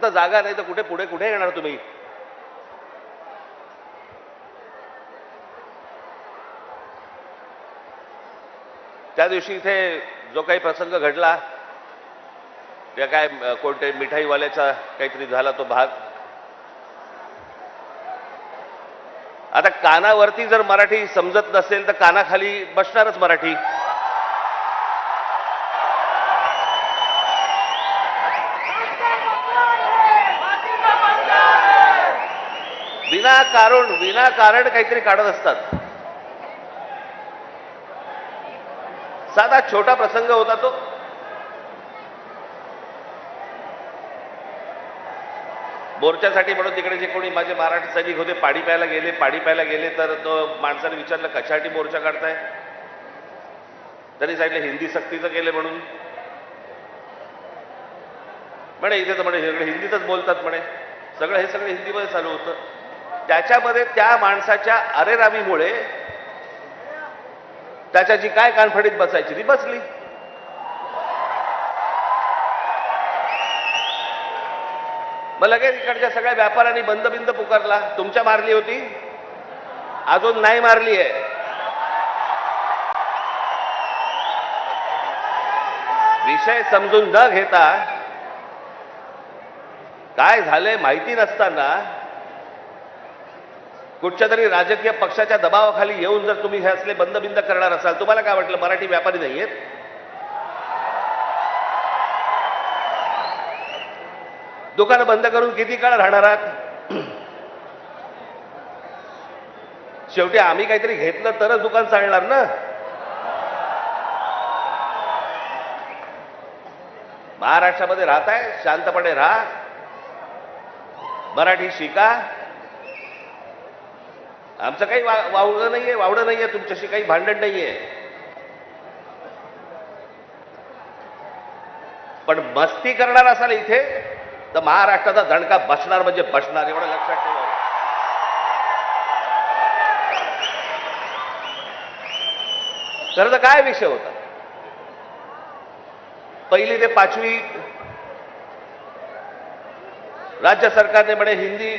आता जागा नाही तर कुठे पुढे कुठे येणार तुम्ही? त्या दिवशी इथे जो काही प्रसंग घडला, त्या काय कोणते मिठाईवाल्याचा काहीतरी झाला तो भाग, आता कानावरती जर मराठी समजत नसेल तर कानाखाली बसणारच मराठी. विनाकारण काहीतरी काढत असतात. साधा छोटा प्रसंग होता तो. मोर्चासाठी म्हणून तिकडे जे कोणी माझे मराठी सैनिक होते पाणी प्यायला गेले तर तो माणसाने विचारलं कशासाठी मोर्चा काढताय? त्यांनी सांगितलं हिंदी सक्तीचं केलं म्हणून. म्हणे इथे तर म्हणे सगळे हिंदीतच बोलतात म्हणे. हे सगळं हिंदीमध्ये चालू होतं. त्याच्यामध्ये त्या माणसाच्या अरेरावीमुळे त्याच्याची काय कानफडीत बसायची ती बसली. मग लगेच इकडच्या सगळ्या व्यापाऱ्यांनी बंद पुकारला. तुमच्या मारली होती, अजून नाही मारली आहे. विषय समजून न घेता काय झालंय माहिती नसताना कुठच्या तरी राजकीय पक्षाच्या दबावाखाली येऊन जर तुम्ही हे असले बंद करणार असाल, तुम्हाला काय वाटलं मराठी व्यापारी नाहीयेत? दुकानं बंद करून किती काळ राहणार आहात? शेवटी आम्ही काहीतरी घेतलं तरच दुकान चालणार ना. महाराष्ट्रामध्ये राहताय, शांतपणे राहा, मराठी शिका. आमचं काही वावडं नाहीये, तुमच्याशी काही भांडण नाहीये. पण मस्ती करणार असाल इथे तर महाराष्ट्राचा दणका बसणार म्हणजे बसणार, एवढं लक्षात ठेवा. खरं तर काय विषय होता? पहिली ते 5वी राज्य सरकारने म्हणे हिंदी